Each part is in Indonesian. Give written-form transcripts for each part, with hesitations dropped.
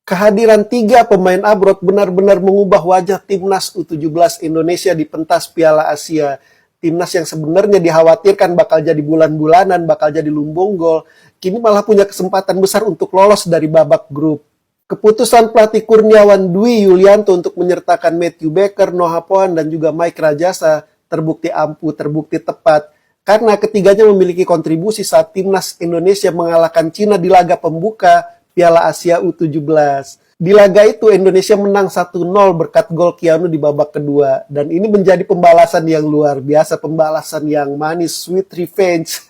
Kehadiran tiga pemain abroad benar-benar mengubah wajah timnas U17 Indonesia di pentas Piala Asia. Timnas yang sebenarnya dikhawatirkan bakal jadi bulan-bulanan, bakal jadi lumbung gol, kini malah punya kesempatan besar untuk lolos dari babak grup. Keputusan pelatih Kurniawan Dwi Yulianto untuk menyertakan Matthew Baker, Noah Pohan, dan juga Mike Rajasa terbukti ampuh, terbukti tepat. Karena ketiganya memiliki kontribusi saat timnas Indonesia mengalahkan Cina di laga pembuka Piala Asia U17. Di laga itu Indonesia menang 1-0 berkat gol Keanu di babak kedua. Dan ini menjadi pembalasan yang luar biasa, pembalasan yang manis, sweet revenge.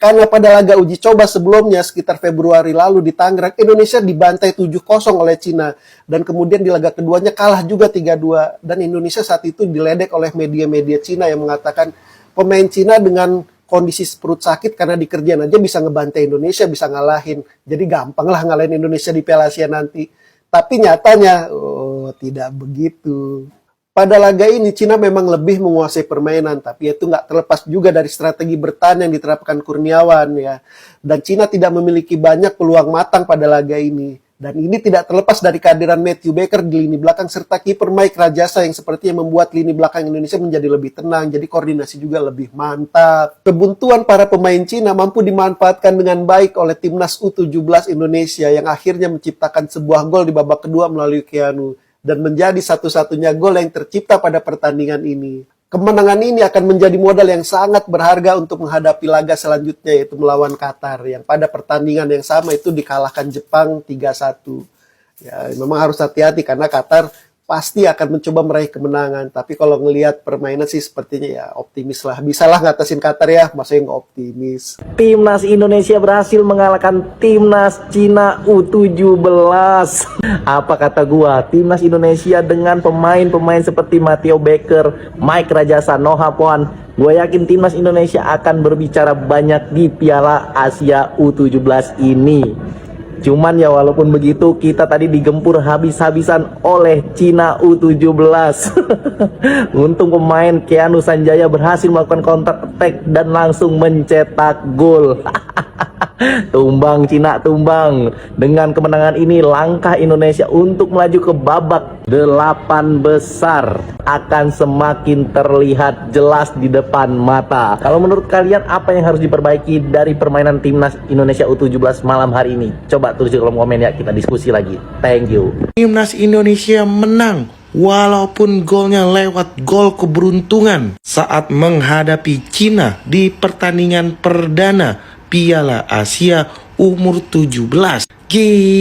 Karena pada laga uji coba sebelumnya sekitar Februari lalu di Tangerang, Indonesia dibantai 7-0 oleh Cina. Dan kemudian di laga keduanya kalah juga 3-2. Dan Indonesia saat itu diledek oleh media-media Cina yang mengatakan pemain Cina dengan kondisi perut sakit karena di kerjaan aja bisa ngebantai Indonesia, bisa ngalahin. Jadi gampang lah ngalahin Indonesia di Piala Asia nanti. Tapi nyatanya, tidak begitu. Pada laga ini, Cina memang lebih menguasai permainan, tapi itu nggak terlepas juga dari strategi bertahan yang diterapkan Kurniawan, ya. Dan Cina tidak memiliki banyak peluang matang pada laga ini. Dan ini tidak terlepas dari kehadiran Matthew Baker di lini belakang serta kiper Mike Rajasa yang sepertinya membuat lini belakang Indonesia menjadi lebih tenang, jadi koordinasi juga lebih mantap. Kebuntuan para pemain Cina mampu dimanfaatkan dengan baik oleh timnas U17 Indonesia yang akhirnya menciptakan sebuah gol di babak kedua melalui Keanu dan menjadi satu-satunya gol yang tercipta pada pertandingan ini. Kemenangan ini akan menjadi modal yang sangat berharga untuk menghadapi laga selanjutnya, yaitu melawan Qatar, yang pada pertandingan yang sama itu dikalahkan Jepang 3-1. Ya, memang harus hati-hati karena Qatar pasti akan mencoba meraih kemenangan. Tapi kalau ngelihat permainan sih sepertinya ya optimis lah. Bisalah ngatasin Qatar ya, masa yang nggak optimis. Timnas Indonesia berhasil mengalahkan timnas Cina U17. Apa kata gua? Timnas Indonesia dengan pemain-pemain seperti Matthew Baker, Mike Rajasa, Noah Pohan. Gue yakin timnas Indonesia akan berbicara banyak di Piala Asia U17 ini. Cuman ya walaupun begitu kita tadi digempur habis-habisan oleh Cina U17. Untung pemain Keanu Sanjaya berhasil melakukan counter attack dan langsung mencetak gol. Tumbang Cina, tumbang. Dengan kemenangan ini langkah Indonesia untuk melaju ke babak 8 besar akan semakin terlihat jelas di depan mata. Kalau menurut kalian apa yang harus diperbaiki dari permainan timnas Indonesia U17 malam hari ini? Coba tulis di kolom komen ya, kita diskusi lagi. Thank you. Timnas Indonesia menang walaupun golnya lewat gol keberuntungan saat menghadapi Cina di pertandingan perdana Piala Asia umur 17. Gila.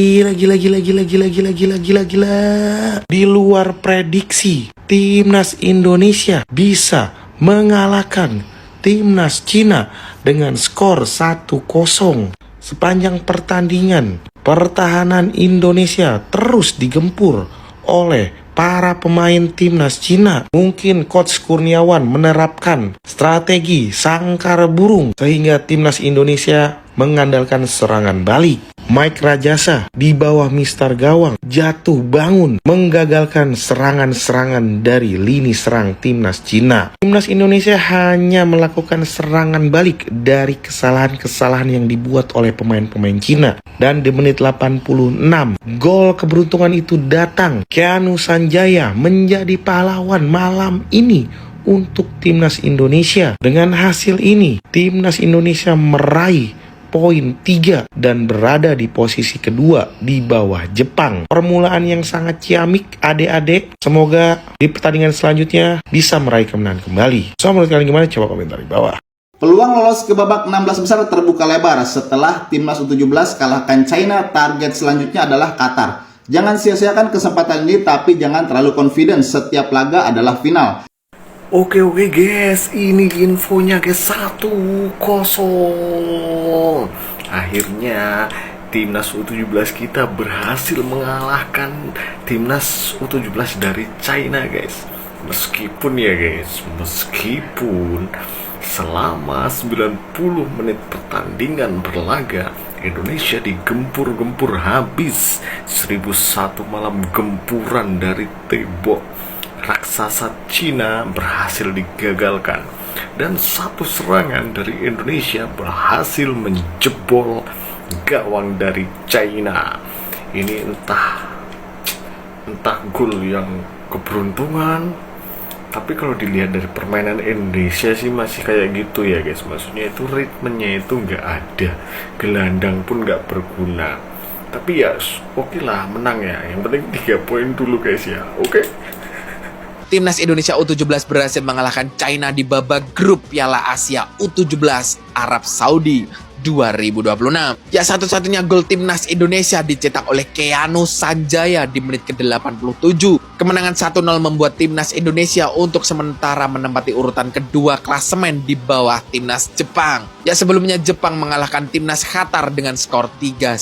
Di luar prediksi, timnas Indonesia bisa mengalahkan timnas Cina dengan skor 1-0. Sepanjang pertandingan, pertahanan Indonesia terus digempur oleh para pemain timnas Cina. Mungkin Coach Kurniawan menerapkan strategi sangkar burung sehingga timnas Indonesia mengandalkan serangan balik. Mike Rajasa di bawah Mister Gawang jatuh bangun menggagalkan serangan-serangan dari lini serang timnas Cina. Timnas Indonesia hanya melakukan serangan balik dari kesalahan-kesalahan yang dibuat oleh pemain-pemain Cina. Dan di menit 86, gol keberuntungan itu datang. Keanu Sanjaya menjadi pahlawan malam ini untuk timnas Indonesia. Dengan hasil ini, timnas Indonesia meraih poin 3 dan berada di posisi kedua di bawah Jepang. Permulaan yang sangat ciamik adik-adik. Semoga di pertandingan selanjutnya bisa meraih kemenangan kembali. So, menurut kalian gimana? Coba komentar di bawah. Peluang lolos ke babak 16 besar terbuka lebar setelah timnas U17 kalahkan China. Target selanjutnya adalah Qatar. Jangan sia-siakan kesempatan ini, tapi jangan terlalu confident. Setiap laga adalah final. Oke guys, ini infonya guys, 1-0. Akhirnya timnas U17 kita berhasil mengalahkan timnas U17 dari China guys. Meskipun selama 90 menit pertandingan berlaga, Indonesia digempur-gempur habis. 1001 malam gempuran dari tembok raksasa Cina berhasil digagalkan, dan satu serangan dari Indonesia berhasil menjebol gawang dari China. ini entah gol yang keberuntungan, tapi kalau dilihat dari permainan Indonesia sih masih kayak gitu ya guys. Maksudnya itu ritmenya itu nggak ada, gelandang pun nggak berguna. Tapi ya oke lah, menang ya, yang penting 3 poin dulu guys ya. Oke. Timnas Indonesia U17 berhasil mengalahkan China di babak grup Piala Asia U17 Arab Saudi 2026. Ya, satu-satunya gol Timnas Indonesia dicetak oleh Keanu Sanjaya di menit ke-87. Kemenangan 1-0 membuat Timnas Indonesia untuk sementara menempati urutan kedua klasemen di bawah Timnas Jepang. Ya, sebelumnya Jepang mengalahkan Timnas Qatar dengan skor 3-1.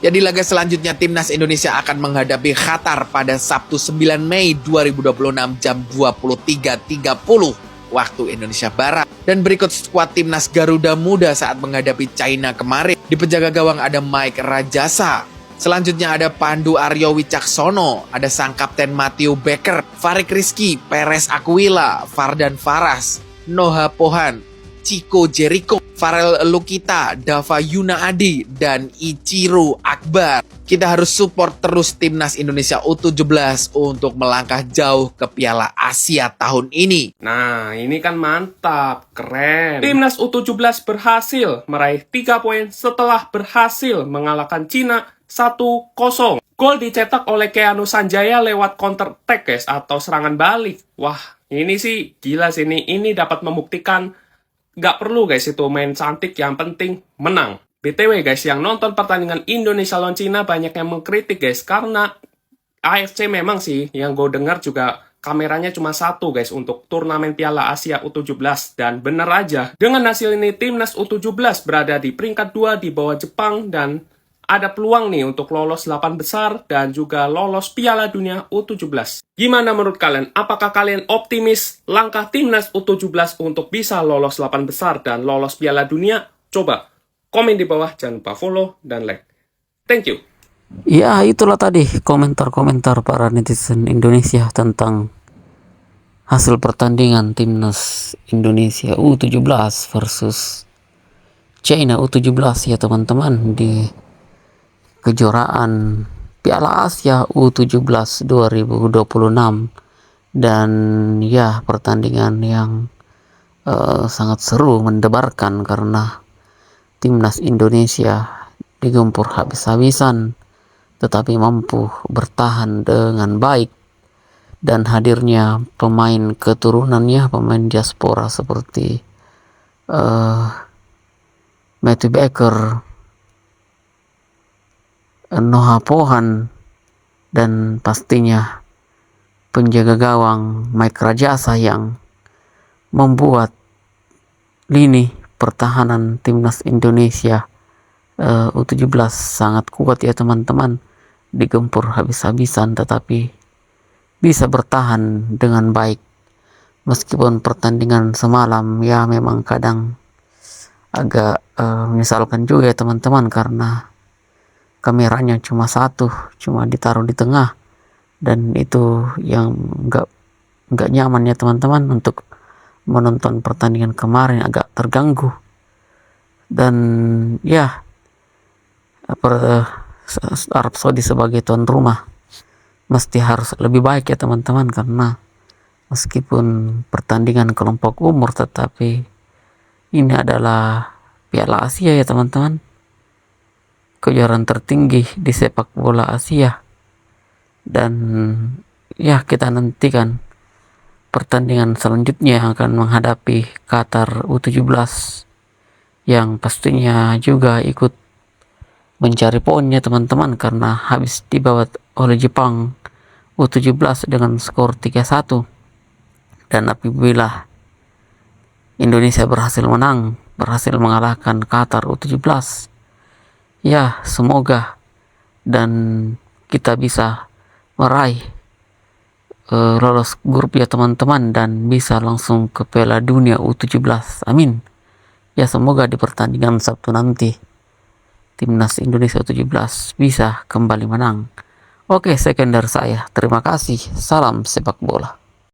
Ya, di laga selanjutnya Timnas Indonesia akan menghadapi Qatar pada Sabtu 9 Mei 2026 jam 23.30 waktu Indonesia Barat. Dan berikut skuad Timnas Garuda Muda saat menghadapi China kemarin. Di penjaga gawang ada Mike Rajasa. Selanjutnya ada Pandu Aryo Wicaksono, ada sang kapten Matthew Becker, Farik Rizky, Perez Aquila, Fardan Faras, Noah Pohan, Chico Jericho, Farel Lukita, Dava Yuna Adi, dan Ichiro Akbar. Kita harus support terus Timnas Indonesia U17 untuk melangkah jauh ke Piala Asia tahun ini. Nah, ini kan mantap, keren. Timnas U17 berhasil meraih 3 poin setelah berhasil mengalahkan Cina 1-0. Gol dicetak oleh Keanu Sanjaya lewat counter attack guys, atau serangan balik. Wah, ini sih gila sih, ini dapat membuktikan nggak perlu guys itu main cantik, yang penting menang. BTW guys, yang nonton pertandingan Indonesia lawan Cina banyak yang mengkritik guys, karena AFC memang sih yang gue dengar juga kameranya cuma satu guys untuk turnamen Piala Asia U17. Dan bener aja, dengan hasil ini Timnas U17 berada di peringkat 2 di bawah Jepang dan ada peluang nih untuk lolos 8 besar dan juga lolos Piala Dunia U17. Gimana menurut kalian? Apakah kalian optimis langkah Timnas U17 untuk bisa lolos 8 besar dan lolos Piala Dunia? Coba komen di bawah, jangan lupa follow dan like. Thank you. Ya, itulah tadi komentar-komentar para netizen Indonesia tentang hasil pertandingan Timnas Indonesia U17 versus China U17 ya teman-teman, di kejuaraan Piala Asia U17 2026. Dan ya, pertandingan yang sangat seru, mendebarkan, karena Timnas Indonesia digempur habis-habisan tetapi mampu bertahan dengan baik. Dan hadirnya pemain keturunannya, pemain diaspora seperti Matthew Becker, Noah Pohan, dan pastinya penjaga gawang Mike Rajasa yang membuat lini pertahanan Timnas Indonesia U17 sangat kuat ya teman-teman, digempur habis-habisan tetapi bisa bertahan dengan baik. Meskipun pertandingan semalam ya memang kadang agak menyesalkan juga ya teman-teman, karena kameranya cuma satu, cuma ditaruh di tengah, dan itu yang nggak nyaman ya teman-teman untuk menonton pertandingan kemarin, agak terganggu. Dan ya, Arab Saudi sebagai tuan rumah mesti harus lebih baik ya teman-teman, karena meskipun pertandingan kelompok umur tetapi ini adalah Piala Asia ya teman-teman, kejuaraan tertinggi di sepak bola Asia. Dan ya, kita nantikan pertandingan selanjutnya yang akan menghadapi Qatar U17 yang pastinya juga ikut mencari poinnya teman-teman, karena habis dibawa oleh Jepang U17 dengan skor 3-1. Dan apabila Indonesia berhasil menang, berhasil mengalahkan Qatar U17, ya semoga dan kita bisa meraih lolos grup ya teman-teman, dan bisa langsung ke Piala Dunia U17. Amin. Ya, semoga di pertandingan Sabtu nanti Timnas Indonesia U17 bisa kembali menang. Oke, sekian dari saya. Terima kasih. Salam sepak bola.